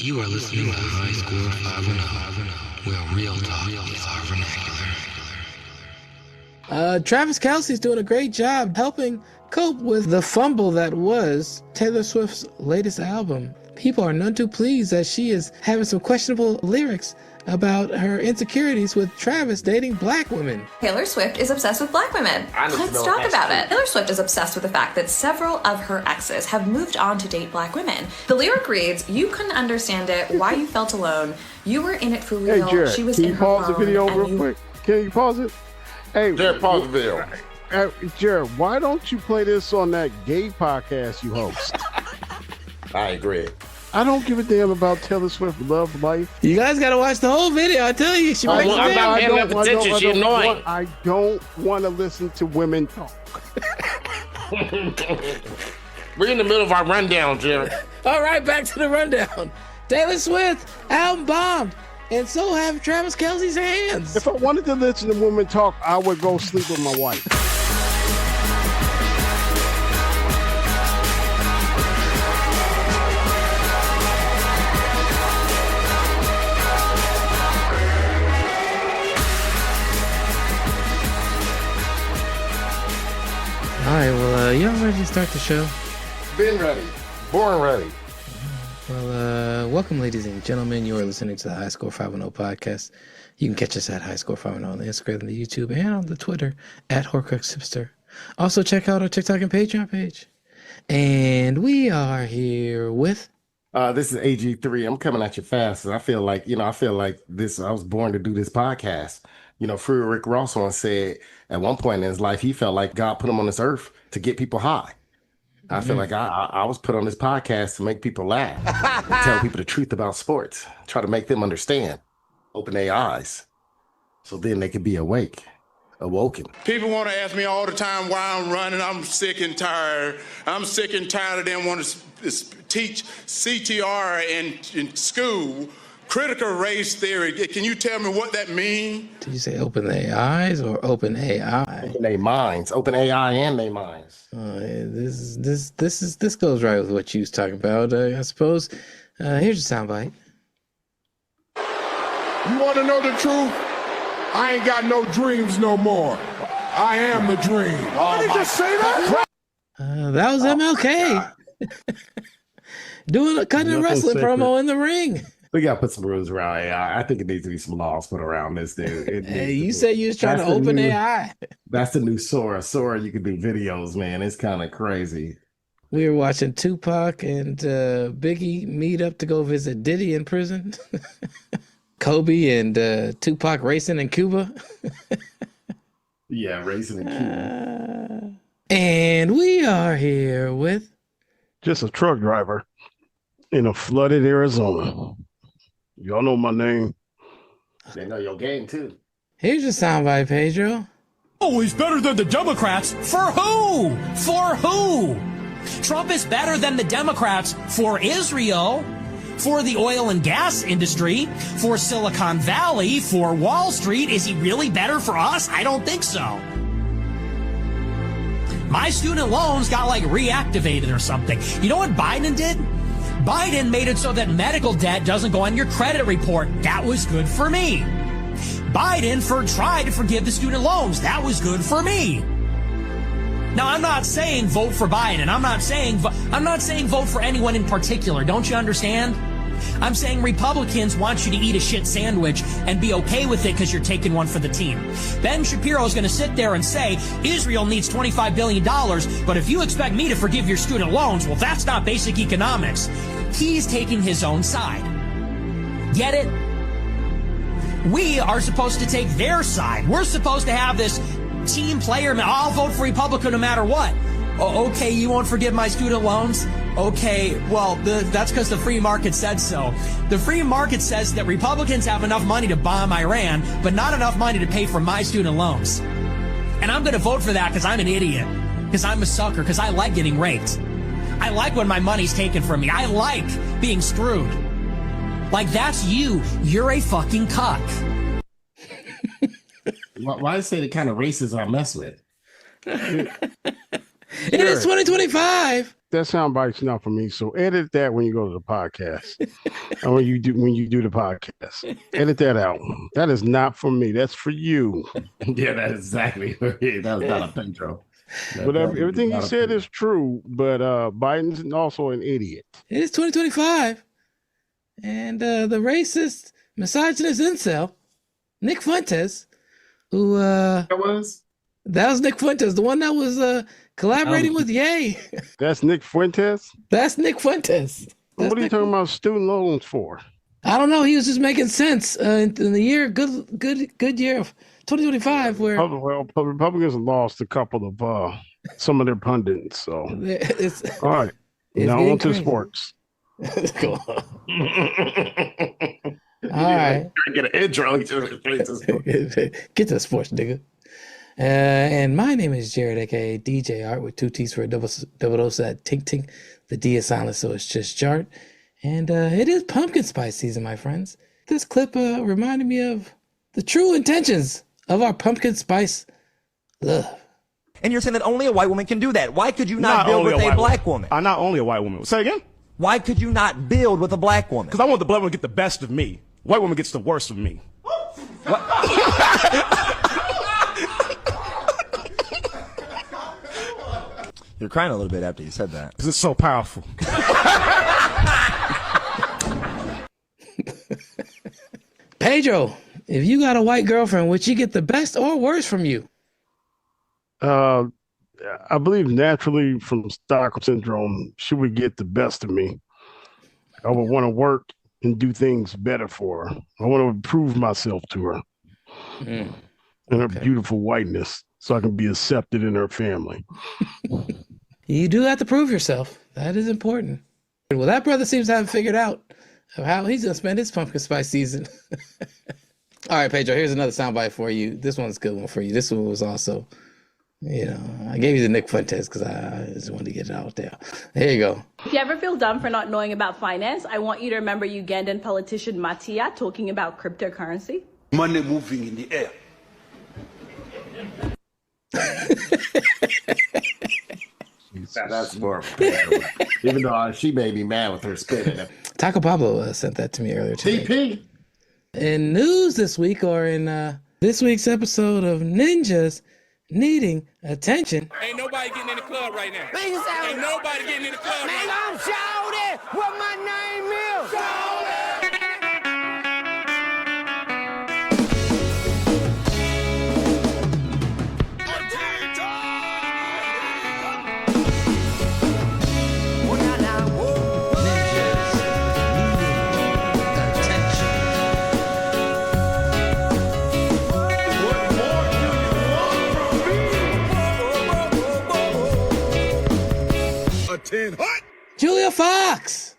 You are listening to High Score 510, where real talk is our vernacular. Travis Kelce's doing a great job helping cope with the fumble that was Taylor Swift's latest album. People are none too pleased that she is having some questionable lyrics about her insecurities with Travis dating black women. Taylor Swift is obsessed with black women. Let's talk about it. Taylor Swift is obsessed with the fact that several of her exes have moved on to date black women. The lyric reads, "You couldn't understand it, why you felt alone. You were in it for real. Hey, Jared, she was can in you her pause the phone, video and real you-" quick? Can you pause it? Hey, Jared, pause the video. Jared, why don't you play this on that gay podcast you host? I agree. I don't give a damn about Taylor Swift love life. You guys gotta watch the whole video. I tell you, she makes I'm it not paying enough attention. She's annoying. I don't want to listen to women talk. We're in the middle of our rundown, Jared. All right, back to the rundown. Taylor Swift, album bombed, and so have Travis Kelce's hands. If I wanted to listen to women talk, I would go sleep with my wife. All right, well, y'all ready to start the show? Been ready. Born ready. Well, welcome, ladies and gentlemen. You are listening to the High Score 510 podcast. You can catch us at High Score 510 on the Instagram, and the YouTube, and on the Twitter at HorcruxHipster. Also, check out our TikTok and Patreon page. And we are here with... This is AG3. I'm coming at you fast. And I feel like I was born to do this podcast. You know, Rick Ross once said at one point in his life, he felt like God put him on this earth to get people high. I feel like I was put on this podcast to make people laugh, tell people the truth about sports, try to make them understand, open their eyes, so then they can be awoken. People want to ask me all the time why I'm running. I'm sick and tired. I'm sick and tired of them wanting to teach CTR in school. Critical race theory. Can you tell me what that means? Did you say open their eyes or open AI? Open their minds. Open AI and their minds. This goes right with what you was talking about, I suppose. Here's a soundbite. You want to know the truth? I ain't got no dreams no more. I am the dream. What did you say that? That was MLK. Cutting a wrestling promo in the ring. We got to put some rules around AI. I think it needs to be some laws put around this, dude. Hey, you said you was trying to open AI. That's the new Sora. Sora, you can do videos, man. It's kind of crazy. We were watching Tupac and Biggie meet up to go visit Didddy in prison. Kobe and Tupac racing in Cuba. Yeah, racing in Cuba. And we are here with... Just a truck driver in a flooded Arizona. Y'all know my name. They know your game, too. Here's your soundbite, Pedro. Oh, he's better than the Democrats. For who? For who? Trump is better than the Democrats for Israel, for the oil and gas industry, for Silicon Valley, for Wall Street. Is he really better for us? I don't think so. My student loans got reactivated or something. You know what Biden did? Biden made it so that medical debt doesn't go on your credit report. That was good for me. Biden tried to forgive the student loans. That was good for me. Now, I'm not saying vote for Biden. I'm not saying vote for anyone in particular. Don't you understand? I'm saying Republicans want you to eat a shit sandwich and be okay with it because you're taking one for the team. Ben Shapiro is going to sit there and say, Israel needs $25 billion, but if you expect me to forgive your student loans, well, that's not basic economics. He's taking his own side. Get it? We are supposed to take their side. We're supposed to have this team player. I'll vote for Republican no matter what. Oh, okay, you won't forgive my student loans? Okay, well, that's because the free market said so. The free market says that Republicans have enough money to bomb Iran, but not enough money to pay for my student loans. And I'm going to vote for that because I'm an idiot, because I'm a sucker, because I like getting raped. I like when my money's taken from me. I like being screwed. Like, that's you. You're a fucking cuck. Why say the kind of races I mess with? It is 2025. soundbite's not for me. So edit that when you go to the podcast. And when you do the podcast. Edit that out. That is not for me. That's for you. Yeah, that's exactly. That was not a Pedro. But everything you said is true, but Biden's also an idiot. It is 2025. And the racist, misogynist incel, Nick Fuentes, who That was Nick Fuentes, the one that was collaborating with Ye. That's Nick Fuentes? That's Nick Fuentes. What are you talking about student loans for? I don't know. He was just making sense in the year, good year of 2025, where Republicans lost a couple of some of their pundits. So all right, now on to sports. Cool. All right, get an intro. get to the sports, nigga. And my name is Jared, aka DJ Art, with two T's for a double set. Tink tink. The D is silent, so it's just Jart. And it is pumpkin spice season, my friends. This clip reminded me of the true intentions of our pumpkin spice love. And you're saying that only a white woman can do that. Why could you not build with a black woman? I'm not only a white woman. Say again? Why could you not build with a black woman? Because I want the black woman to get the best of me. White woman gets the worst of me. You're crying a little bit after you said that. Because it's so powerful. Pedro, if you got a white girlfriend, would she get the best or worst from you? I believe naturally from Stockholm Syndrome, she would get the best of me. I would want to work and do things better for her. I want to prove myself to her and her beautiful whiteness so I can be accepted in her family. You do have to prove yourself. That is important. Well, that brother seems to have figured out how he's going to spend his pumpkin spice season. All right, Pedro, here's another soundbite for you. This one's a good one for you. This one was also, I gave you the Nick Fuentes because I just wanted to get it out there. Here you go. If you ever feel dumb for not knowing about finance, I want you to remember Ugandan politician Matia talking about cryptocurrency. Money moving in the air. That's more. Even though she made me mad with her spit. Taco Pablo sent that to me earlier today. TP. In news this week, or in this week's episode of Ninjas Needing Attention. Ain't nobody getting in the club right now. Ain't nobody getting in the club right now. I'm Shoutout. What my name is? Shoutout. Julia Fox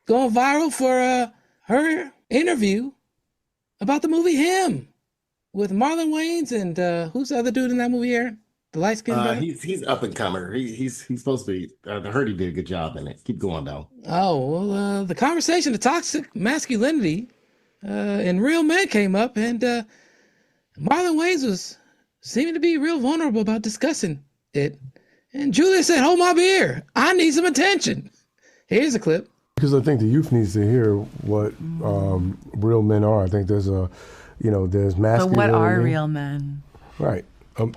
going viral for her interview about the movie Him with Marlon Wayans and who's the other dude in that movie, Aaron? The light skinned guy? He's up and comer. He's supposed to be. I heard he did a good job in it. Keep going though. Oh well, the conversation, the toxic masculinity in Real Men came up, and Marlon Wayans was seeming to be real vulnerable about discussing it. And Julia said, "Hold my beer. I need some attention." Here's a clip. Because I think the youth needs to hear what real men are. I think there's there's masculinity. But what are real men? Right.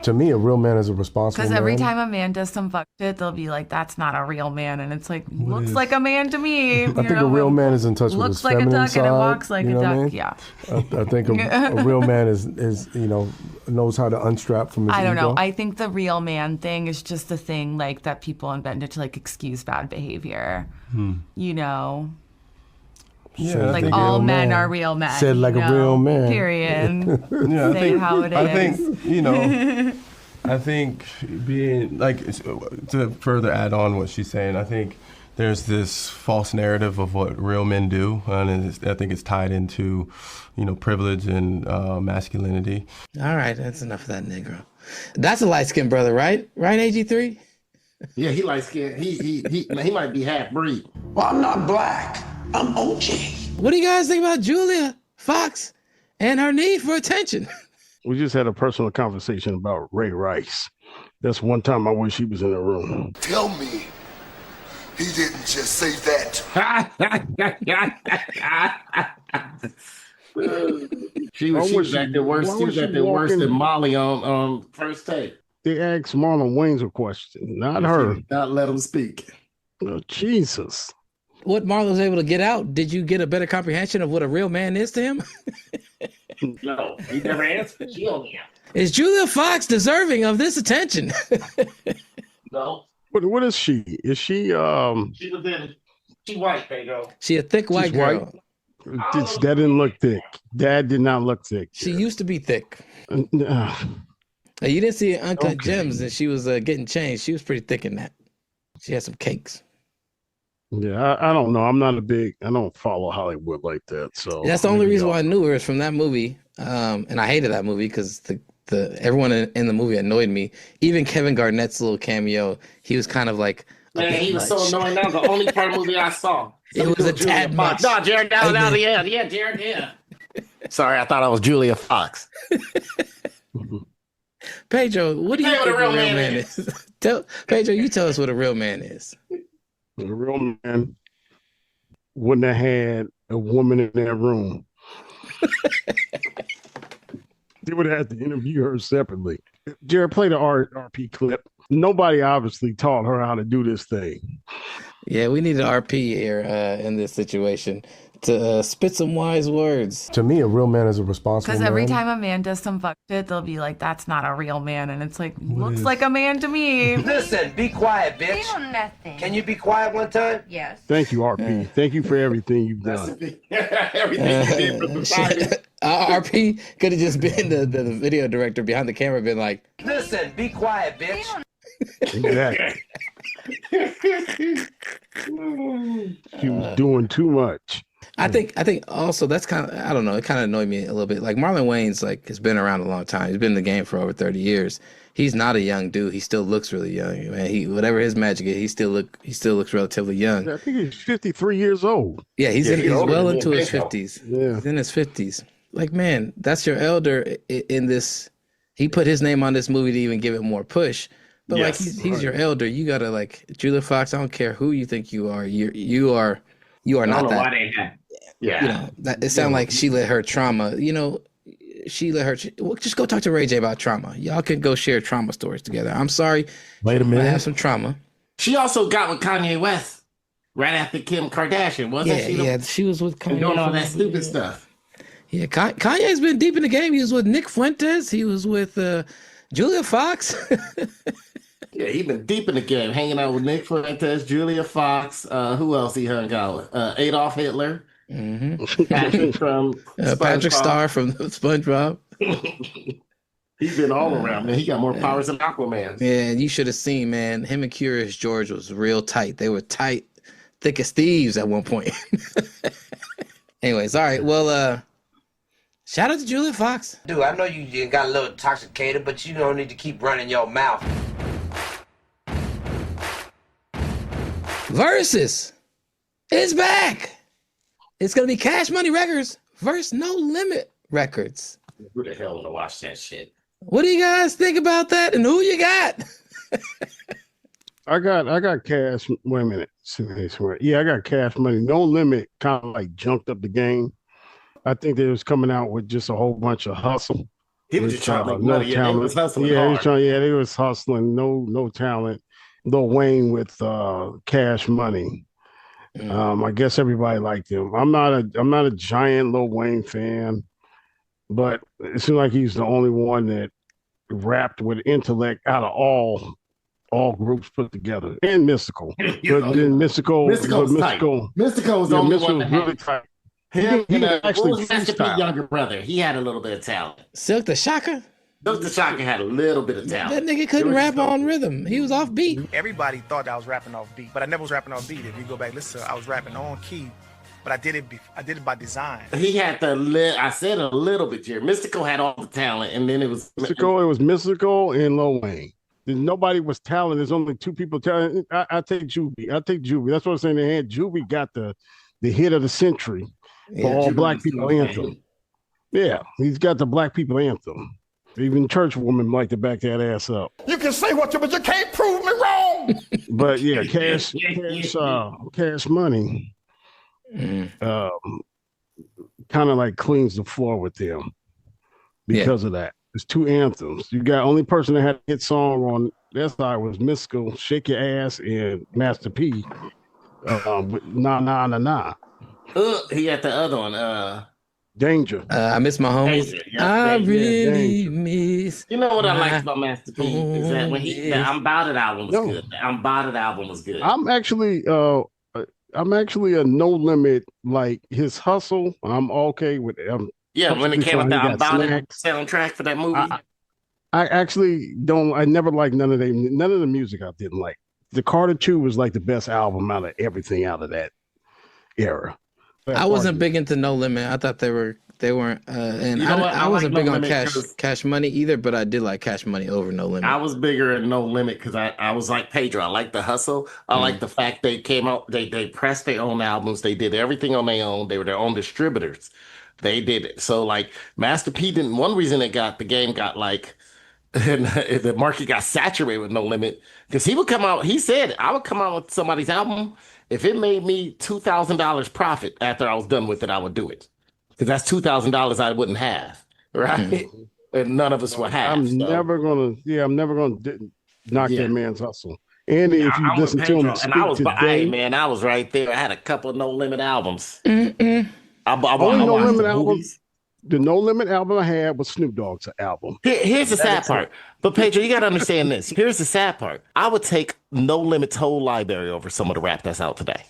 To me, a real man is a responsible man. Because every time a man does some fuck shit, they'll be like, "That's not a real man," and it's like, looks like a man to me. I think a real man is in touch with his feminine looks like a duck side, and it walks like a duck. I mean? Yeah. I think a real man is knows how to unstrap from his I don't ego. know. I think the real man thing is just a thing like that people invented to like excuse bad behavior. You know. Yeah, like all men are real men. Said like a real man. Period. Yeah, Say how it is. I think, I think being like, to further add on what she's saying, I think there's this false narrative of what real men do, and I think it's tied into, privilege and masculinity. All right, that's enough of that Negro. That's a light-skinned brother, right? Right, AG3? Yeah, he light-skinned. He might be half-breed. Well, I'm not black. I'm OG. What do you guys think about Julia Fox and her need for attention? We just had a personal conversation about Ray Rice. That's one time I wish he was in the room. Tell me He didn't just say that. She was acting worse. She was acting worse than Molly on First Take. They asked Marlon Wayans a question, not her. Not let him speak. Oh, Jesus. What Marlon was able to get out, did you get a better comprehension of what a real man is to him? No, he never answered. She only answered. Is Julia Fox deserving of this attention? No. What is she? Is she She white, Pedro. She a thick white girl. That didn't look thick. Dad did not look thick. She used to be thick. You didn't see Uncut Gems and she was getting changed. She was pretty thick in that. She had some cakes. Yeah, I don't know. I don't follow Hollywood like that. So that's the only reason why I knew her is from that movie. And I hated that movie because everyone in the movie annoyed me. Even Kevin Garnett's little cameo, he was kind of like, man, he was so annoying. That was the only part of the movie I saw. It was a tad much. No, Jared, yeah, Jared, yeah. Sorry, I thought I was Julia Fox. Pedro, what do you think a real man is? Pedro, you tell us what a real man is. A real man wouldn't have had a woman in that room. They would have had to interview her separately. Jared, play the RP clip. Nobody obviously taught her how to do this thing. Yeah, we need an RP here in this situation to spit some wise words. To me, a real man is a responsible man. Because every time a man does some fuck shit, they'll be like, that's not a real man. And it's like, looks like a man to me. Listen, be quiet, bitch. They know nothing. Can you be quiet one time? Yes. Thank you, RP. Thank you for everything you've done. Everything you did for society. RP could have just been the video director behind the camera, been like, listen, be quiet, bitch. Exactly. She was doing too much. I think also that's kind of, I don't know, it kind of annoyed me a little bit. Like Marlon Wayans, like, has been around a long time. He's been in the game for over 30 years. He's not a young dude. He still looks really young. Man, whatever his magic is, he still looks relatively young. I think he's 53 years old. Yeah, he's well into his 50s. Yeah. He's in his 50s. Like, man, that's your elder in this. He put his name on this movie to even give it more push. But yes, like he's your elder. You gotta, like, Julia Fox, I don't care who you think you are. You are not that. Yeah. You know, it sounds like she let her trauma, just go talk to Ray J about trauma. Y'all can go share trauma stories together. I'm sorry. Wait a minute. I have some trauma. She also got with Kanye West right after Kim Kardashian, wasn't she? Yeah, she was with Kanye. Doing all that stupid stuff. Yeah, Kanye's been deep in the game. He was with Nick Fuentes. He was with Julia Fox. Yeah, he been deep in the game, hanging out with Nick Fuentes, Julia Fox. Who else he hung out with? Adolf Hitler. Mm-hmm. Patrick from Patrick Starr from SpongeBob. He's been all around, man. He got more powers than Aquaman. Yeah, you should have seen, man. Him and Curious George was real tight. They were tight, thick as thieves at one point. Anyways, all right. Well, shout out to Julia Fox. Dude, I know you got a little intoxicated, but you don't need to keep running your mouth. Verzus is back. It's gonna be Cash Money Records versus No Limit Records. Who the hell wanna watch that shit? What do you guys think about that? And who you got? I got Cash. Wait a minute. Yeah, I got Cash Money. No Limit kind of like junked up the game. I think they was coming out with just a whole bunch of hustle. He was just trying to make money. Yeah, they was hustling hard. They was hustling. No talent. Lil Wayne with Cash Money. I guess everybody liked him. I'm not a giant Lil Wayne fan, but it seemed like he's the only one that rapped with intellect out of all groups put together, and Mystical. Mystical's tight. Mystical's the only one that really tight. He actually was Master P's younger brother. He had a little bit of talent. Silk the Shocker? Silk the Shocker had a little bit of talent. That nigga couldn't rap on rhythm. He was off beat. Everybody thought I was rapping off beat, but I never was rapping off beat. If you go back, listen, I was rapping on key, but I did it by design. He had I said a little bit, Jerry. Mystical had all the talent, and then it was Mystical. It was Mystical and Lil Wayne. Nobody was talented. There's only two people talented. I take Juvie. That's what I'm saying. They had Juvie got the hit of the century for all black people anthem. Yeah, he's got the black people anthem. Even church women like to back that ass up. You can say what you, but you can't prove me wrong. But yeah, cash money, kind of like cleans the floor with them because of that. It's two anthems. You got only person that had a hit song on that side was Mystical, Shake Your Ass, and Master P. Nah, nah, nah, nah. He had the other one. Danger. I miss my homies. I really miss. You know what I liked about Master P is that when the I'm About It album was good. The I'm About It album was good. I'm actually a No Limit, like his hustle. I'm okay with it. When it came with the I'm About It soundtrack for that movie. I actually don't. I never liked none of the music. I didn't like. The Carter 2 was like the best album out of everything out of that era. I wasn't big into No Limit. I thought they weren't. And I wasn't big on Cash Money either, but I did like Cash Money over No Limit. I was bigger at No Limit because I was like Pedro. I like the hustle. I like the fact they came out. They pressed their own albums. They did everything on their own. They were their own distributors. They did it. So like Master P didn't. One reason the game got like. And the market got saturated with No Limit because he would come out. He said, I would come out with somebody's album. If it made me $2,000 profit after I was done with it, I would do it. Because that's $2,000 I wouldn't have. Right. And none of us will have. I'm never going to knock that man's hustle. Andy, if you listen to him speak today. I was right there. I had a couple of No Limit albums. Only No Limit albums. The No Limit album I had was Snoop Dogg's album. Here's the sad part. But Pedro, you got to understand this. Here's the sad part. I would take No Limit's whole library over some of the rap that's out today.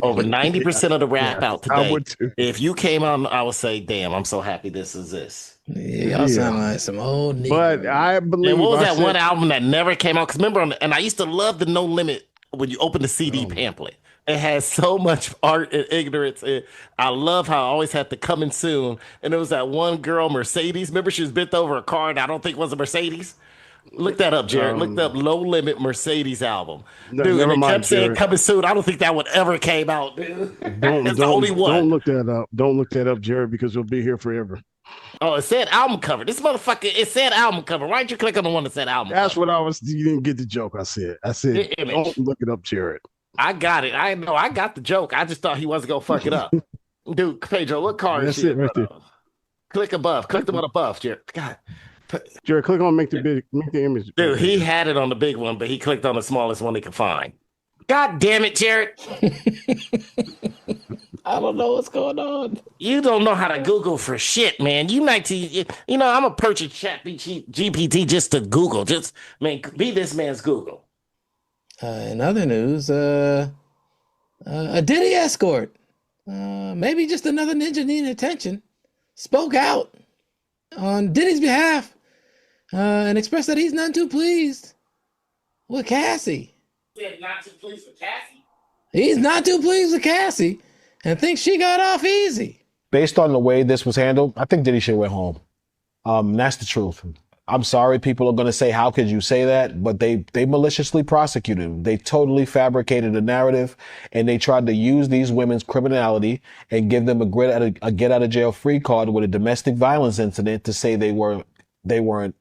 Over 90% of the rap out today. I would too. If you came on, I would say, damn, I'm so happy this is this. Yeah, y'all sound like some old niggas. But I believe. And what was that one album that never came out? Because remember, and I used to love the No Limit when you open the CD pamphlet. It has so much art and ignorance. I love how I always had to come in soon. And there was that one girl, Mercedes. Remember, she was bent over a car, and I don't think it was a Mercedes. Look that up, Jared. Look up No Limit Mercedes album. Dude, and it kept saying coming soon. I don't think that one ever came out, dude. That's the only one. Don't look that up. Don't look that up, Jared, because you'll be here forever. Oh, it said album cover. This motherfucker, it said album cover. Why didn't you click on the one that said album That's cover? what I was. You didn't get the joke. I said, don't look it up, Jared. I got it. I know. I got the joke. I just thought he wasn't going to fuck it up. Dude, Pedro, what car is That's it right there. Click above. Click the one above, Jared. God. Jared, click on make the image. Dude, he had it on the big one, but he clicked on the smallest one he could find. God damn it, Jared. I don't know what's going on. You don't know how to Google for shit, man. You like to, I'm a purchase GPT just to Google. Be this man's Google. In other news, a Didddy escort, maybe just another ninja needing attention, spoke out on Diddy's behalf and expressed that he's not too pleased with Cassie. Not too pleased with Cassie? He's not too pleased with Cassie and thinks she got off easy. Based on the way this was handled, I think Diddy should have went home. That's the truth. I'm sorry, people are going to say, how could you say that? But they maliciously prosecuted him. They totally fabricated a narrative, and they tried to use these women's criminality and give them a get out of jail free card with a domestic violence incident to say they weren't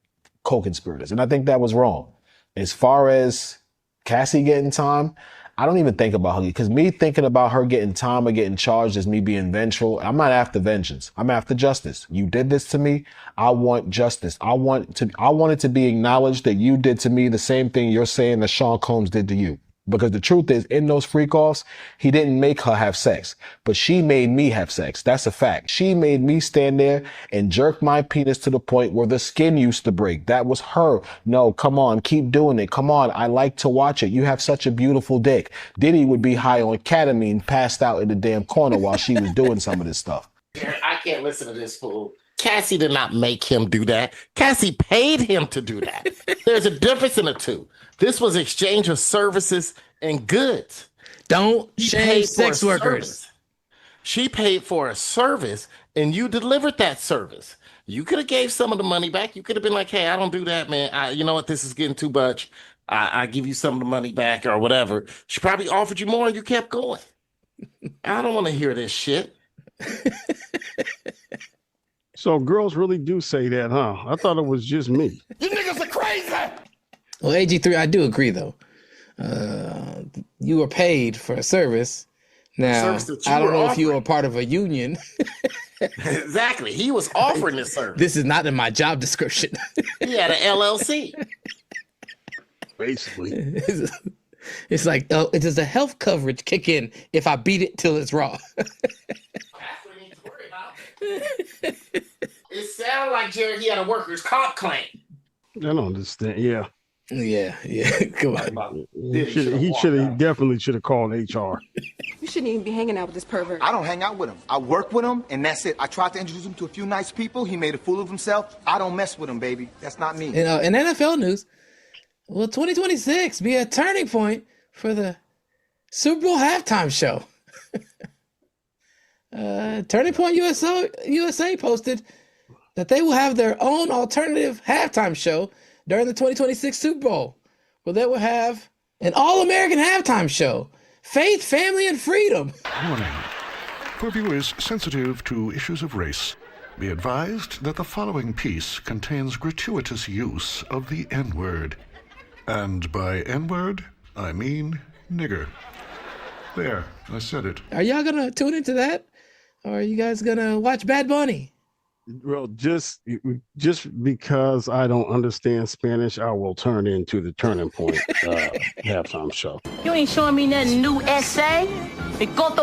co-conspirators. And I think that was wrong. As far as Cassie getting time, I don't even think about her, because me thinking about her getting time or getting charged is me being vengeful. I'm not after vengeance. I'm after justice. You did this to me. I want justice. I want it to be acknowledged that you did to me the same thing you're saying that Sean Combs did to you. Because the truth is, in those freak-offs, he didn't make her have sex, but she made me have sex. That's a fact. She made me stand there and jerk my penis to the point where the skin used to break. That was her. No, come on, keep doing it. Come on, I like to watch it. You have such a beautiful dick. Diddy would be high on ketamine, passed out in the damn corner while she was doing some of this stuff. I can't listen to this fool. Cassie did not make him do that. Cassie paid him to do that. There's a difference in the two. This was exchange of services and goods. Don't shame sex workers. She paid for a service, and you delivered that service. You could have gave some of the money back. You could have been like, hey, I don't do that, man. You know what? This is getting too much. I give you some of the money back or whatever. She probably offered you more, and you kept going. I don't want to hear this shit. So girls really do say that, huh? I thought it was just me. You niggas are crazy. Well, AG3, I do agree though. You were paid for a service. Now, I don't know if you were part of a union. Exactly. He was offering this service. This is not in my job description. He had an LLC. Basically. It's like, does the health coverage kick in if I beat it till it's raw? It sounded like Jerry, he had a workers' comp claim. I don't understand. Yeah. Yeah. Come on. He definitely should have called HR. You shouldn't even be hanging out with this pervert. I don't hang out with him. I work with him, and that's it. I tried to introduce him to a few nice people. He made a fool of himself. I don't mess with him, baby. That's not me. In NFL news, will 2026 be a turning point for the Super Bowl halftime show? Turning Point USA posted that they will have their own alternative halftime show during the 2026 Super Bowl, where they will have an all-American halftime show, Faith, Family, and Freedom. Warning. For viewers sensitive to issues of race, be advised that the following piece contains gratuitous use of the N-word. And by N-word, I mean nigger. There, I said it. Are y'all gonna tune into that? Or are you guys gonna watch Bad Bunny? Well, just because I don't understand Spanish, I will turn into the Turning Point halftime show. You ain't showing me nothing new essay. Because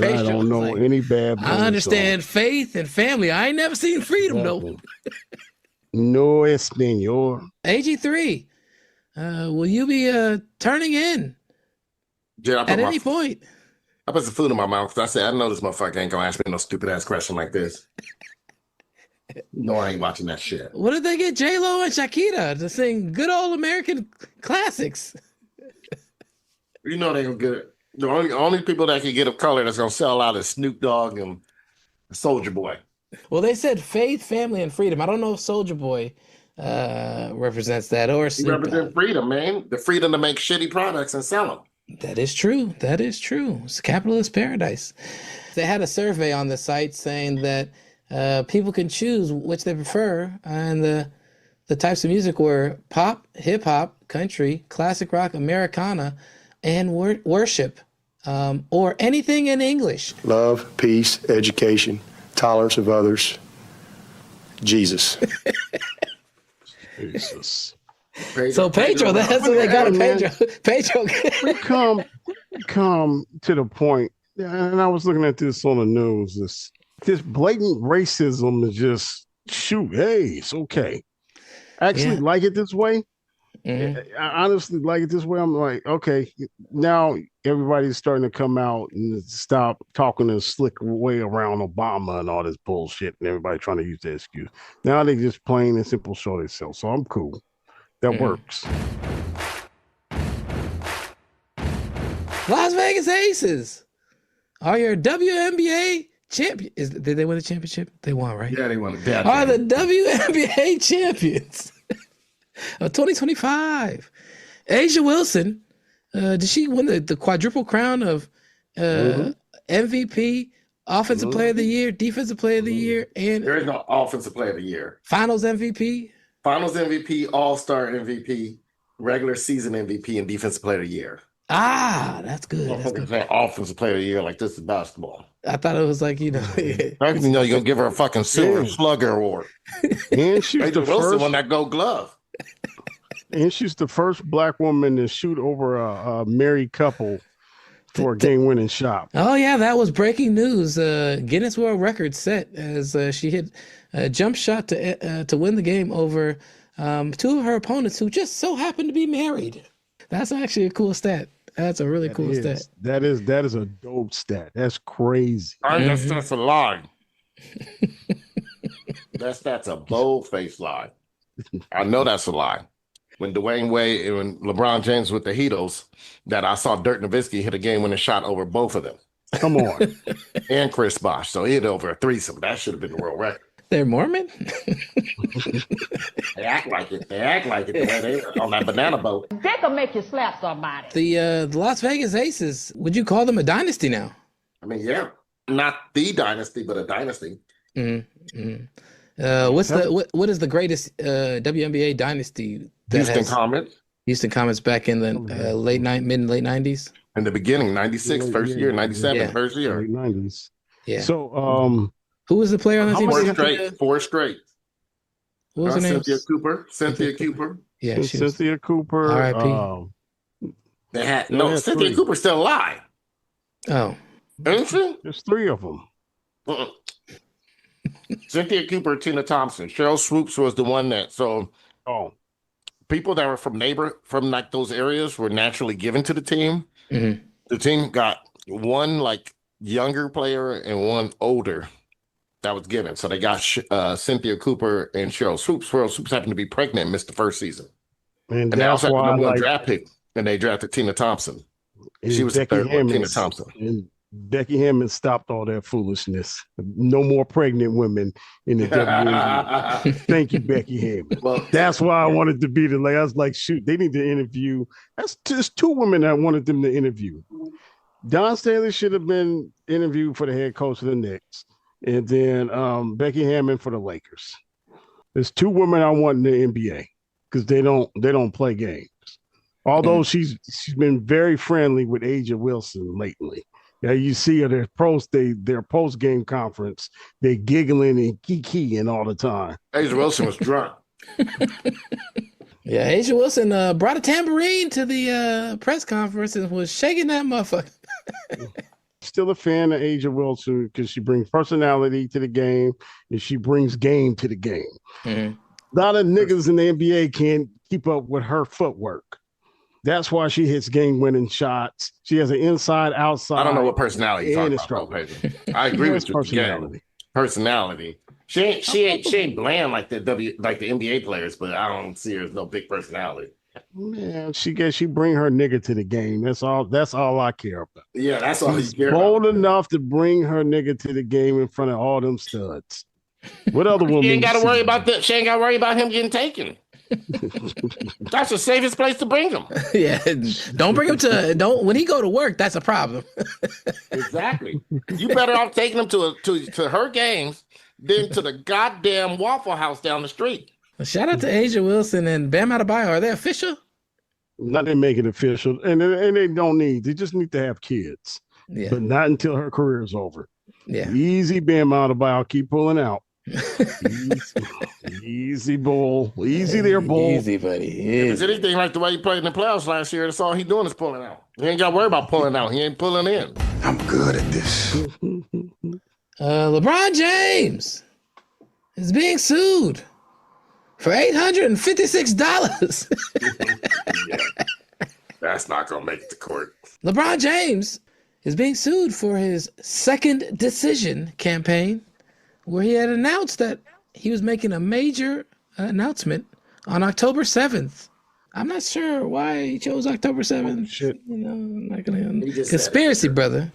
I don't know any Bad Bunny I understand songs. Faith and Family. I ain't never seen Freedom though. No Espanol. AG3, will you be turning in at any point? I put some food in my mouth because I said, I know this motherfucker ain't gonna ask me no stupid ass question like this. No, I ain't watching that shit. What did they get J-Lo and Shakira to sing good old American classics? You know they gonna get it. The only people that can get a color that's gonna sell out is Snoop Dogg and Soulja Boy. Well, they said Faith, Family, and Freedom. I don't know if Soulja Boy represents that or Snoop Dogg. He represents freedom, man. The freedom to make shitty products and sell them. That is true. It's a capitalist paradise. They had a survey on the site saying that people can choose which they prefer, and the types of music were pop, hip hop, country, classic rock, Americana, and worship, or anything in English. Love, peace, education, tolerance of others, Jesus. Jesus. So Pedro, that's what they got in Pedro. Pedro. We come to the point, and I was looking at this on the news. This blatant racism is just hey, it's okay. I actually like it this way. Mm-hmm. I honestly like it this way. I'm like, okay, now everybody's starting to come out and stop talking a slick way around Obama and all this bullshit, and everybody trying to use that excuse. Now they just plain and simple show themselves. So I'm cool. That works. Las Vegas Aces are your WNBA champion. Did they win the championship? They won, right? Yeah, they won. Are the WNBA champions of 2025. Asia Wilson, did she win the quadruple crown of MVP, Offensive Player of the Year, Defensive Player of the Year, and there is no Offensive Player of the Year. Finals MVP? Finals MVP, All-Star MVP, regular season MVP, and Defensive Player of the Year. Ah, that's good. That's good. Offensive Player of the Year, like this is basketball. I thought it was like, I think you're gonna give her a fucking Silver Slugger Award. And she's the first one that Gold Glove. And she's the first black woman to shoot over a married couple for a game-winning shot. Oh yeah, that was breaking news. Guinness World Record set as she hit a jump shot to win the game over two of her opponents who just so happened to be married. That's actually a cool stat. That's a really cool stat. That is a dope stat. That's crazy. That's a lie. That's a bold-faced lie. I know that's a lie. When Dwayne Wade and when LeBron James with the Heatles, that I saw Dirk Nowitzki hit a game-winning shot over both of them. Come on. And Chris Bosh. So he hit over a threesome. That should have been the world record. They're Mormon? They act like it. They act like it the way they on that banana boat. They can make you slap somebody. The Las Vegas Aces, would you call them a dynasty now? I mean, yeah. not the dynasty, but a dynasty. What is the greatest WNBA dynasty? Houston Comets. Houston Comets back in the mid and late 90s. In the beginning, 96, first year, 97, first year. Late 90s. Yeah. So, who was the player on the team? Four straight. What was her name? Cynthia Cooper. Yeah, Cynthia Cooper. R.I.P. They had Cynthia Cooper's still alive. Oh, isn't she? There's three of them. Cynthia Cooper, Tina Thompson, Cheryl Swoops was the one that. So, people that were from like those areas were naturally given to the team. Mm-hmm. The team got one like younger player and one older that was given. So they got Cynthia Cooper and Cheryl Swoops. Cheryl Swoops happened to be pregnant and missed the first season. And they also had the why, number one draft pick, and they drafted Tina Thompson. She was Becky the third one, Tina Hammond, Thompson. And Becky Hammond stopped all that foolishness. No more pregnant women in the WNBA. Thank you, Becky Hammond. Well, that's why I wanted to be the last. I was like, shoot, they need to interview. That's just two women I wanted them to interview. Don Staley should have been interviewed for the head coach of the Knicks, and then Becky Hammond for the Lakers. There's two women I want in the NBA because they don't play games. Although she's been very friendly with Aja Wilson lately. Yeah, you see her their post game conference, they giggling and kikiing all the time. Aja Wilson was drunk. Yeah, Aja Wilson brought a tambourine to the press conference and was shaking that motherfucker. Still a fan of Aja Wilson because she brings personality to the game and she brings game to the game. Mm-hmm. A lot of niggas in the NBA can't keep up with her footwork. That's why she hits game-winning shots. She has an inside, outside. I don't know what personality you're talking about, Pedro. I agree with you. Personality. She ain't bland like the NBA players, but I don't see her as no big personality. Man, she bring her nigga to the game. That's all I care about. Yeah, that's all you care bold about. enough to bring her nigga to the game in front of all them studs. What other woman? She ain't got to worry about that. She ain't got to worry about him getting taken. That's the safest place to bring him. Yeah, don't bring him when he go to work. That's a problem. Exactly. You better off taking him to her games than to the goddamn Waffle House down the street. Shout out to Aja Wilson and Bam Adebayo. Are they official? Not they make it official, and they don't need. They just need to have kids, but not until her career is over. Yeah, easy, Bam Adebayo. Keep pulling out. Easy, bull. Easy there, bull. Easy, buddy. If it's anything like the way he played in the playoffs last year, that's all he's doing is pulling out. He ain't got to worry about pulling out. He ain't pulling in. I'm good at this. LeBron James is being sued for $856. That's not going to make it to court. LeBron James is being sued for his second decision campaign, where he had announced that he was making a major announcement on October 7th. I'm not sure why he chose October 7th. Shit. You know, I'm not gonna conspiracy, brother.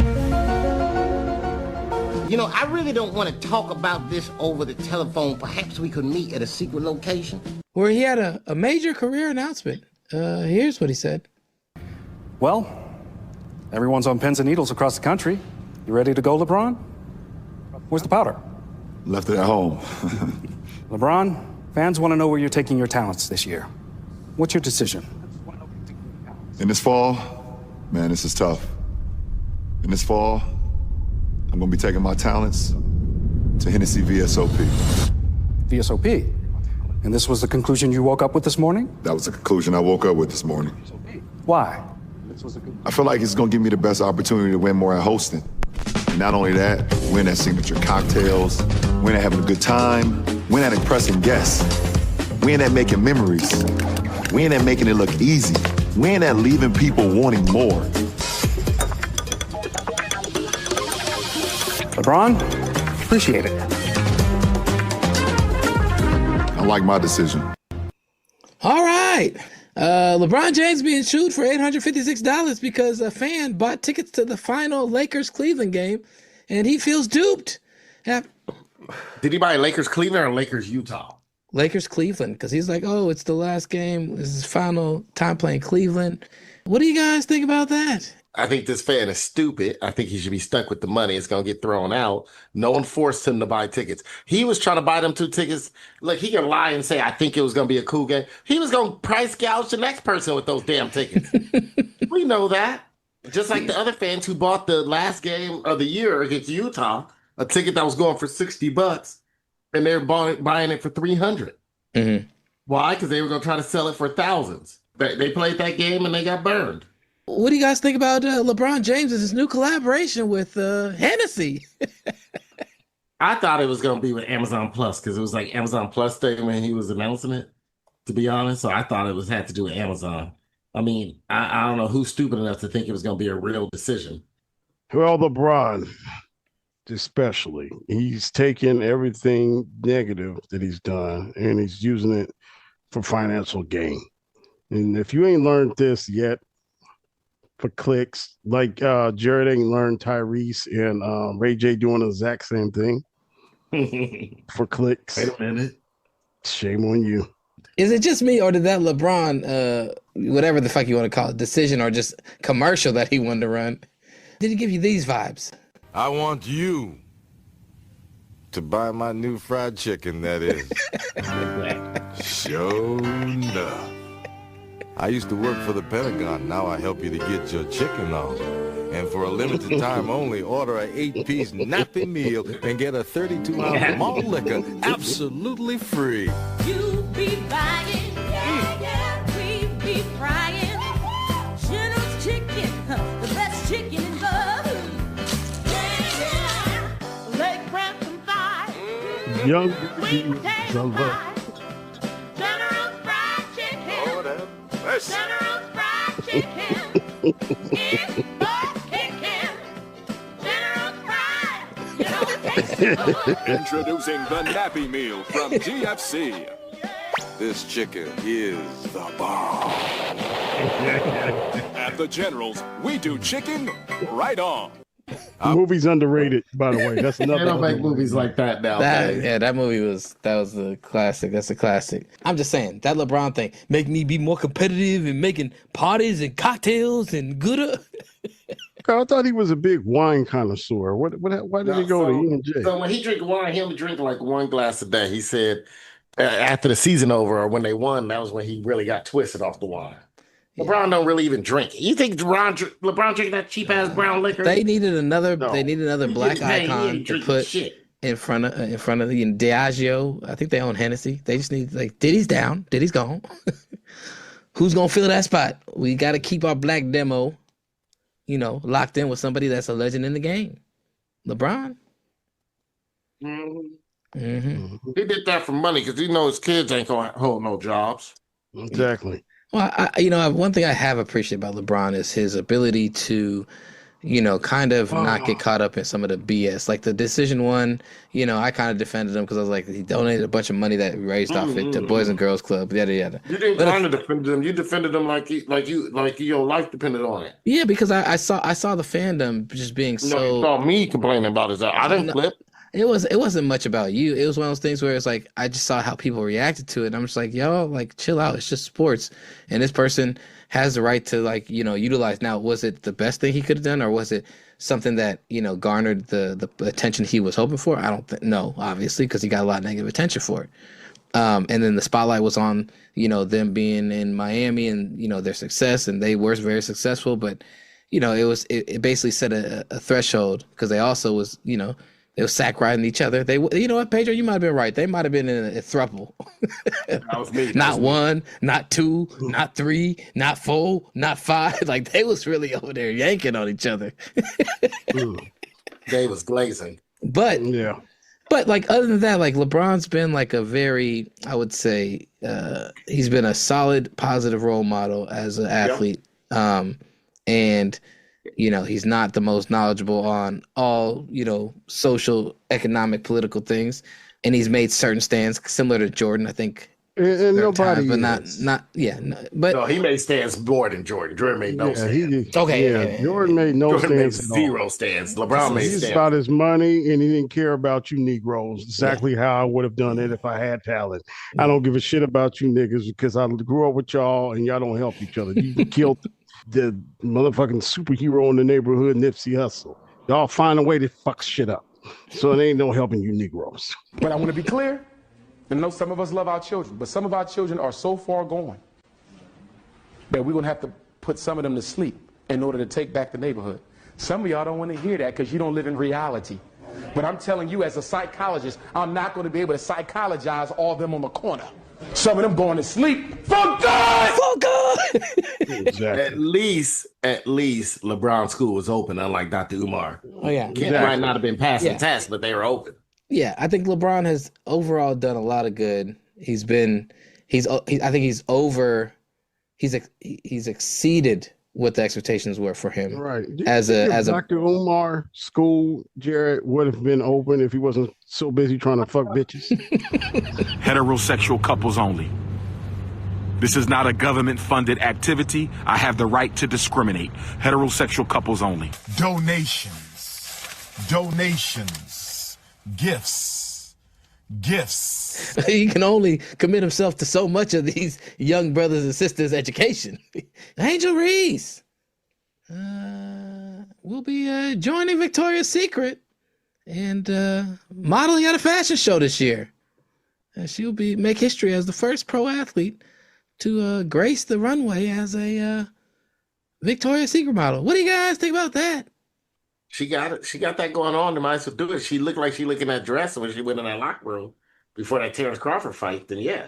You know, I really don't want to talk about this over the telephone. Perhaps we could meet at a secret location. Where he had a major career announcement. Here's what he said. Well, everyone's on pins and needles across the country. You ready to go, LeBron? Where's the powder? Left it at home. LeBron, fans want to know where you're taking your talents this year. What's your decision? In this fall, man, this is tough. In this fall, I'm going to be taking my talents to Hennessy VSOP. VSOP? And this was the conclusion you woke up with this morning? That was the conclusion I woke up with this morning. Why? I feel like it's going to give me the best opportunity to win more at hosting. And not only that, win at signature cocktails, win at having a good time, win at impressing guests, win at making memories, win at making it look easy, win at leaving people wanting more. LeBron, appreciate it. I like my decision. All right. LeBron James being sued for $856 because a fan bought tickets to the final Lakers-Cleveland game, and he feels duped. Did he buy Lakers-Cleveland or Lakers-Utah? Lakers-Cleveland, because he's like, oh, it's the last game. This is his final time playing Cleveland. What do you guys think about that? I think this fan is stupid. I think he should be stuck with the money. It's going to get thrown out. No one forced him to buy tickets. He was trying to buy them 2 tickets. Look, he can lie and say, I think it was going to be a cool game. He was going to price gouge the next person with those damn tickets. We know that. Just like the other fans who bought the last game of the year against Utah, a ticket that was going for $60, and they were buying it for $300. Mm-hmm. Why? Because they were going to try to sell it for thousands. They played that game and they got burned. What do you guys think about LeBron James' new collaboration with Hennessy? I thought it was going to be with Amazon Plus because it was like Amazon Plus Day when he was announcing it, to be honest. So I thought it had to do with Amazon. I mean, I don't know who's stupid enough to think it was going to be a real decision. Well, LeBron, especially, he's taken everything negative that he's done and he's using it for financial gain. And if you ain't learned this yet, for clicks, like Jared ain't learned Tyrese and Ray J doing the exact same thing for clicks. Wait a minute. Shame on you. Is it just me, or did that LeBron, whatever the fuck you want to call it, decision or just commercial that he wanted to run, did he give you these vibes? I want you to buy my new fried chicken, that is. Sure enough. I used to work for the Pentagon. Now I help you to get your chicken on. And for a limited time only, order a 8-piece nappy meal and get a 32-ounce malt liquor absolutely free. You be buying, we be frying. Shoutout chicken, the best chicken in the leg cramp and thigh. Young General fried chicken. Oh, that best. General fried chicken. It's butt kicking. General fried. You know, Introducing the Nappy Meal from GFC. This chicken is the bomb. At the Generals, we do chicken right on. Movie's underrated, by the way. That's another. They don't make movies like that now. That movie was the classic. That's a classic. I'm just saying that LeBron thing make me be more competitive and making parties and cocktails and gooder. I thought he was a big wine connoisseur. Why did he go to E&J? So when he drink wine, he only drink like 1 glass a day. He said after the season over or when they won, that was when he really got twisted off the wine. LeBron don't really even drink. You think LeBron drink that cheap ass brown liquor? They needed another. No. They needed another black icon to put in front of the Diageo. I think they own Hennessy. They just need Diddy's down. Diddy's gone. Who's gonna fill that spot? We got to keep our black demo, locked in with somebody that's a legend in the game. LeBron. Mm-hmm. He did that for money because he knows his kids ain't gonna hold no jobs. Exactly. Well, one thing I have appreciated about LeBron is his ability to, kind of not get caught up in some of the BS. Like the decision one, I kind of defended him because I was like, he donated a bunch of money that raised off it to Boys and Girls Club, yada yada. You didn't kind of defend him. You defended him like your life depended on it. Yeah, because I saw the fandom just being so. You saw me complaining about his. I didn't flip. It wasn't much about you. It was one of those things where it's like I just saw how people reacted to it, and I'm just like, yo, chill out. It's just sports, and this person has the right to utilize. Now, was it the best thing he could have done, or was it something that garnered the attention he was hoping for? I don't think. No, obviously, because he got a lot of negative attention for it. And then the spotlight was on them being in Miami and their success, and they were very successful. But it basically set a threshold because they also was they were sack riding each other. They, what, Pedro, you might have been right. They might have been in a throuple. That was me. Not one, not two, not three, not four, not five. Like they was really over there yanking on each other. They was glazing. But yeah. But other than that, LeBron's been a very, I would say, he's been a solid, positive role model as an athlete. Yep. And he's not the most knowledgeable on all, social, economic, political things. And he's made certain stands similar to Jordan, I think. And nobody, but no, he made stands more than Jordan. Jordan made no stands. Jordan made no Jordan stands. Made zero stands. LeBron made stands. He's about his money, and he didn't care about you Negroes. Exactly how I would have done it if I had talent. I don't give a shit about you niggas because I grew up with y'all, and y'all don't help each other. You killed the motherfucking superhero in the neighborhood, Nipsey Hussle. Y'all find a way to fuck shit up. So it ain't no helping you Negroes. But I want to be clear. I know some of us love our children, but some of our children are so far gone that we're going to have to put some of them to sleep in order to take back the neighborhood. Some of y'all don't want to hear that because you don't live in reality. But I'm telling you, as a psychologist, I'm not going to be able to psychologize all of them on the corner. Some of them going to sleep for good! For good! Exactly. At least LeBron school was open, unlike Dr. Umar. Oh, yeah. Kids might not have been passing tests, but they were open. Yeah, I think LeBron has overall done a lot of good. I think he's exceeded what the expectations were for him. Right. As a Dr. Umar school, Jared would have been open if he wasn't so busy trying to fuck bitches. Heterosexual couples only. This is not a government-funded activity. I have the right to discriminate. Heterosexual couples only. Donations, gifts. He can only commit himself to so much of these young brothers and sisters' education. Angel Reese will be joining Victoria's Secret and modeling at a fashion show this year. She'll make history as the first pro athlete to grace the runway as a Victoria's Secret model. What do you guys think about that? She got it. She got that going on. They might as well do it. She looked like she looking that dress when she went in that locker room before that Terrence Crawford fight. Then yeah.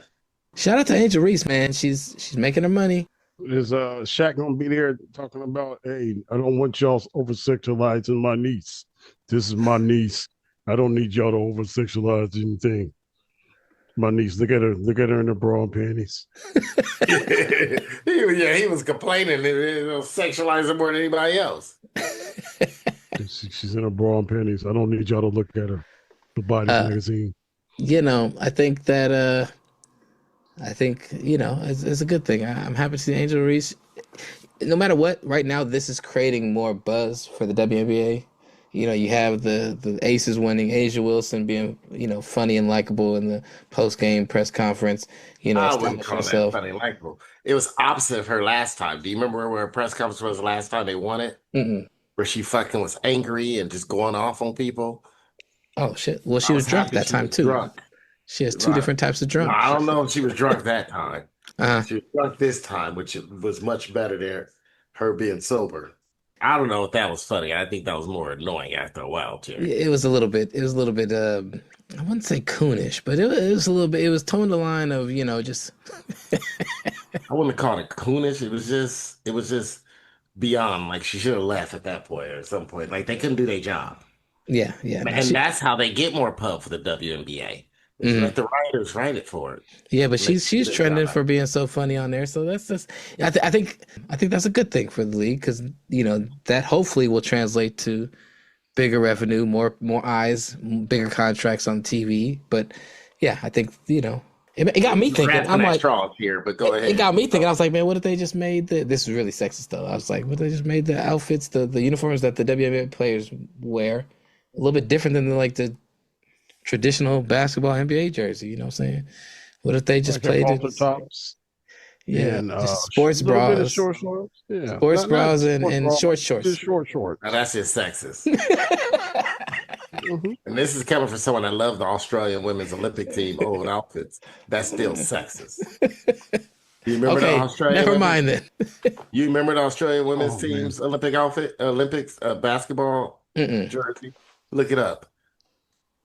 Shout out to Angel Reese, man. She's making her money. Is Shaq gonna be there talking about, hey, I don't want y'all over sexualizing my niece. This is my niece. I don't need y'all to over sexualize anything. My niece, look at her in her bra and panties. he was complaining that sexualizing more than anybody else. She's in her bra and panties. I don't need y'all to look at her. The Body magazine. I think that it's a good thing. I'm happy to see Angel Reese. No matter what, right now this is creating more buzz for the WNBA. You have the Aces winning, Asia Wilson being, funny and likable in the post-game press conference. I wouldn't call that funny and likable. It was opposite of her last time. Do you remember where her press conference was the last time they won it? Mm-mm. Where she fucking was angry and just going off on people. Oh, shit. Well, she was drunk that time, too. Drunk. She has two different types of drunk. No, I don't know if she was drunk that time. Uh-huh. She was drunk this time, which was much better than her being sober. I don't know if that was funny. I think that was more annoying after a while, too. It was a little bit. I wouldn't say coonish, but it was a little bit. It was towing the line of, just. I wouldn't call it coonish. It was just beyond. Like she should have left at that point or at some point. Like they couldn't do their job. Yeah. And that's how they get more pub for the WNBA. Mhm. Let the writers write it for it. Yeah, but she's trending for being so funny on there. So that's just. I think that's a good thing for the league because that hopefully will translate to bigger revenue, more eyes, bigger contracts on TV. But yeah, I think it got me thinking. I'm like, here, but go ahead. It got me thinking. I was like, man, what if they just made this is really sexist though. I was like, what if they just made the outfits, the uniforms that the WNBA players wear a little bit different than like the traditional basketball NBA jersey, you know what I'm saying? What if they just played it? Tops. Yeah, and just sports bras. Short shorts. Yeah. Sports bras and short shorts. Just short shorts. Now that's just sexist. And this is coming from someone that loved the Australian women's Olympic team old outfits. That's still sexist. You remember the Australian never mind then. You remember the Australian women's team's Olympic outfit, Olympics basketball jersey? Look it up.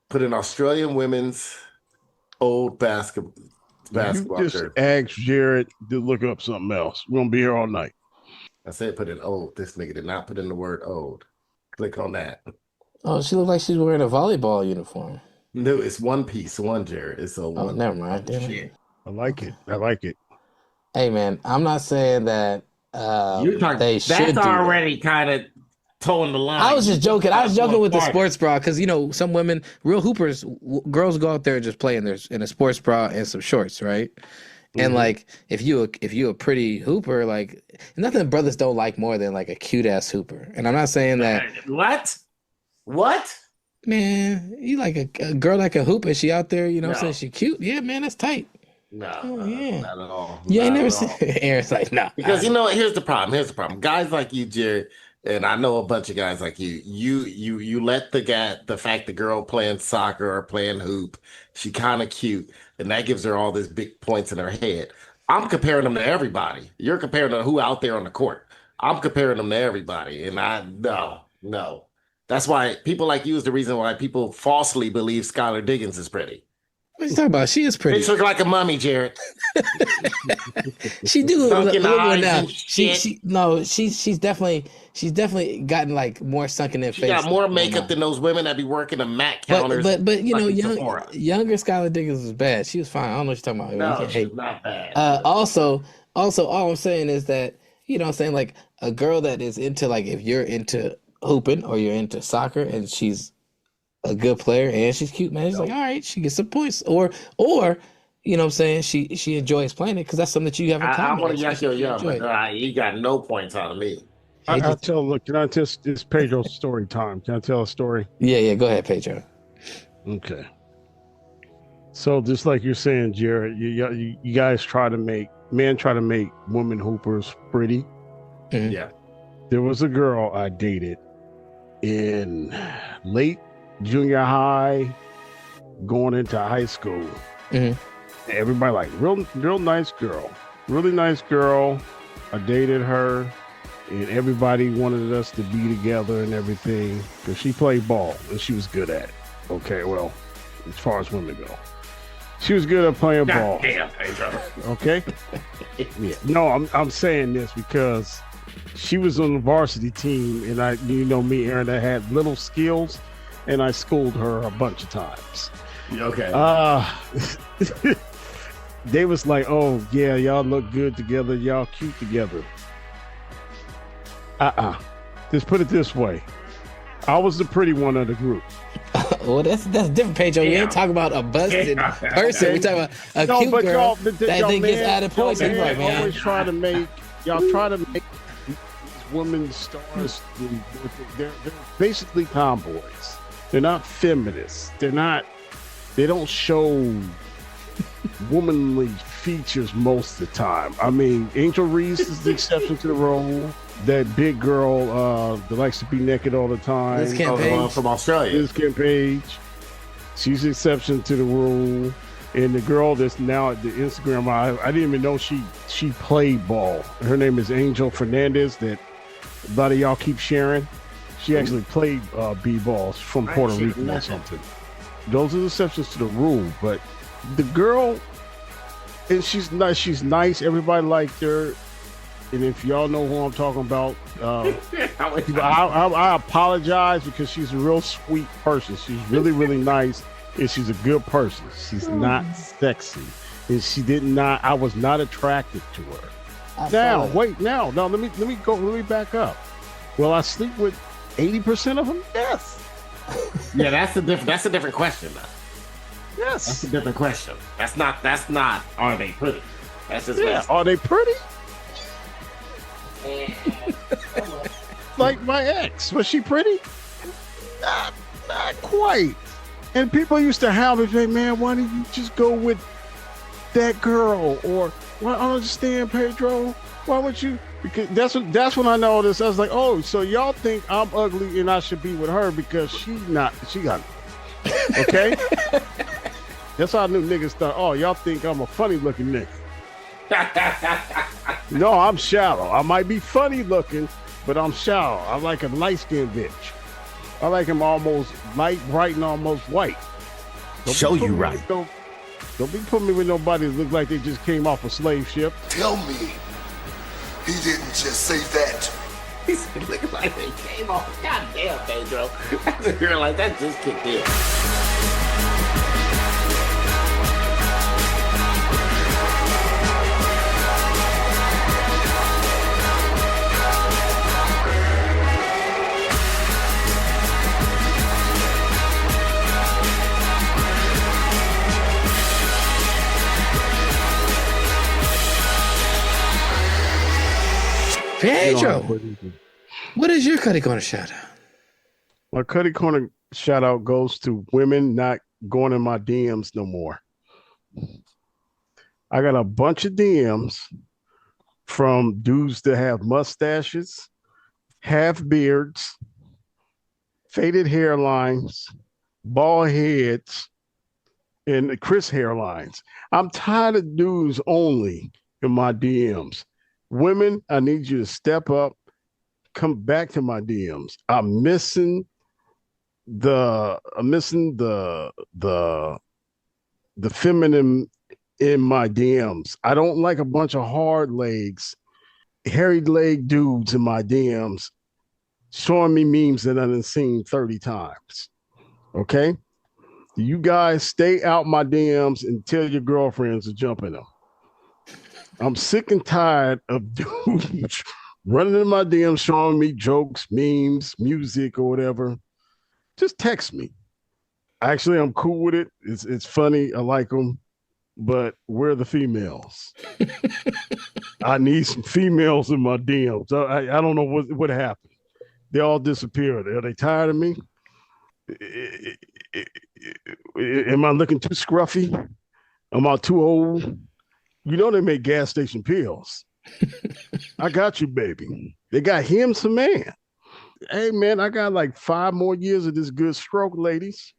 Put an Australian women's old basketball You just jersey. ask Jared to look up something else. We're gonna be here all night. I said put in old. This nigga did not put in the word old. Click on that. Oh, she looked like she's wearing a volleyball uniform. No, it's one piece, Jared. It's a one. Oh, never mind. Damn it. I like it. Hey man, I'm not saying that You're talking. they should That's do already kind of towing the line. I was just joking. I was joking with the sports bra because some women, real hoopers, girls go out there and just play in a sports bra and some shorts, right? And like if you a pretty hooper, like nothing brothers don't like more than like a cute ass hooper. And I'm not saying that. What? Man, you like a girl like a hoop and she out there, what I'm saying? She cute. Yeah, man, that's tight. No, yeah. not at all. You ain't Not never at seen all. Aaron's like, nah. Because you know what? Here's the problem. Here's the problem. Guys like you, Jared, and I know a bunch of guys like you. You let the fact the girl playing soccer or playing hoop, she kind of cute, and that gives her all these big points in her head. I'm comparing them to everybody. You're comparing to who out there on the court. I'm comparing them to everybody, and no. That's why people like you is the reason why people falsely believe Skylar Diggins is pretty. What are you talking about? She is pretty. Bitch look like a mummy, Jared. She do look Sunken eyes now. and shit. She's definitely gotten like more sunken in She face. got more makeup than those women that be working the Mac counters. But you know, fucking Sephora. younger Skylar Diggins was bad. She was fine. I don't know what you're talking about. No, Hey. she's not bad. Also, all I'm saying is that, you know what I'm saying, like a girl that is into, like, if you're into hooping or you're into soccer and she's a good player and she's cute, man, it's like, all right, she gets some points. Or you know what I'm saying, she enjoys playing it because that's something that you have in I common. want to That's yuck your what you yum, enjoy. but you got no points out of me. I'll tell. Look, can I just? It's Pedro's story time. Can I tell a story? Yeah. Go ahead, Pedro. Okay. So just like you're saying, Jared, you guys try to make women hoopers pretty. Mm-hmm. Yeah. There was a girl I dated in late junior high, going into high school. Mm-hmm. Everybody like real nice girl, really nice girl. I dated her, and everybody wanted us to be together and everything because she played ball and she was good at it. Okay, well, as far as women go, she was good at playing ball. Damn, Pedro. Okay. Yeah. No, I'm saying this because she was on the varsity team, and you know me, Aaron, I had little skills, and I schooled her a bunch of times. Okay. They was like, oh yeah, y'all look good together, y'all cute together. Just put it this way. I was the pretty one of the group. Well, that's different, Pedro. We ain't talking about a busted person. We talking about a cute girl that then gets added points. Y'all Right, man. always try to make these women stars. They're basically tomboys. They're not feminists. They don't show womanly features most of the time. I mean, Angel Reese is the exception to the rule. That big girl that likes to be naked all the time. Liz Kent from Australia. Liz Kent Page. She's the exception to the rule. And the girl that's now at the Instagram, I didn't even know she played ball. Her name is Angel Fernandez that a lot of y'all keep sharing. She actually played b-balls from Puerto Rico or something. Those are the exceptions to the rule. But the girl, and she's nice. Everybody liked her. And if y'all know who I'm talking about, I apologize because she's a real sweet person. She's really, really nice, and she's a good person. She's not sexy, and I was not attracted to her. Now, let me back up. Will I sleep with 80% of them? Yes. Yeah, that's a different question, though. Yes, that's a different question. That's not. Are they pretty? That's just are they pretty? Like my ex, was she pretty? Not quite. And people used to have it, say, man, why didn't you just go with that girl? Or, well, I don't understand, Pedro. Why would you? Because that's when I noticed. I was like, oh, so y'all think I'm ugly and I should be with her because she got okay? That's how I knew niggas thought, oh, y'all think I'm a funny looking nigga. No, I'm shallow. I might be funny looking, but I'm shallow. I like a light-skinned bitch. I like him almost light, bright, and almost white. Show you right. Don't be putting me with nobody that look like they just came off a slave ship. Tell me, he didn't just say that. He said, look like they came off. God damn, Pedro. You're like, that just kicked in. Pedro, what is your Cutty Corner shout out? My Cutty Corner shout out goes to women not going in my DMs no more. I got a bunch of DMs from dudes that have mustaches, half beards, faded hairlines, bald heads, and Chris hairlines. I'm tired of dudes only in my DMs. Women, I need you to step up, come back to my DMs. I'm missing the feminine in my DMs. I don't like a bunch of hard legs, hairy leg dudes in my DMs showing me memes that I've seen 30 times. Okay? You guys stay out my DMs and tell your girlfriends to jump in them. I'm sick and tired of dudes running in my DMs showing me jokes, memes, music, or whatever. Just text me. Actually, I'm cool with it. It's funny. I like them. But where are the females? I need some females in my DMs. I don't know what happened. They all disappeared. Are they tired of me? Am I looking too scruffy? Am I too old? You know they make gas station pills. I got you, baby. They got him some man. Hey, man, I got like 5 more years of this good stroke, ladies.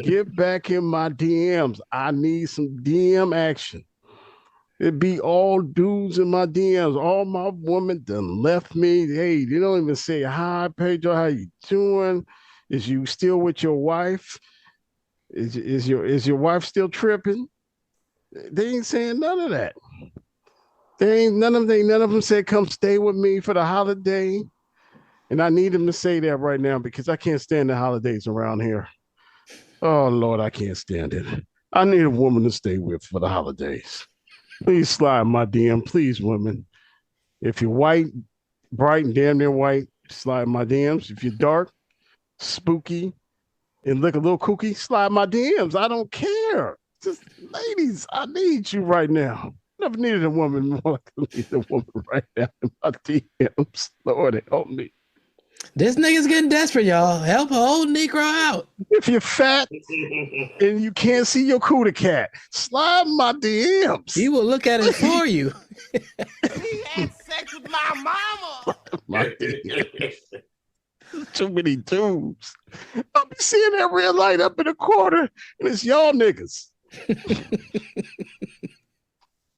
Get back in my DMs. I need some DM action. It be all dudes in my DMs. All my women done left me. Hey, they don't even say hi, Pedro. How you doing? Is you still with your wife? Is your wife still tripping? They ain't saying none of that. None of them said come stay with me for the holiday. And I need them to say that right now because I can't stand the holidays around here. Oh, Lord, I can't stand it. I need a woman to stay with for the holidays. Please slide my DM. Please, women. If you're white, bright and damn near white, slide my DMs. If you're dark, spooky, and look a little kooky, slide my DMs. I don't care. Just, ladies, I need you right now. Never needed a woman more like I need a woman right now in my DMs. Lord, help me. This nigga's getting desperate, y'all. Help a old Negro out. If you're fat and you can't see your cooter cat, slide my DMs. He will look at it for you. He had sex with my mama. My DMs. Too many dudes. I'll be seeing that red light up in the corner, and it's y'all niggas.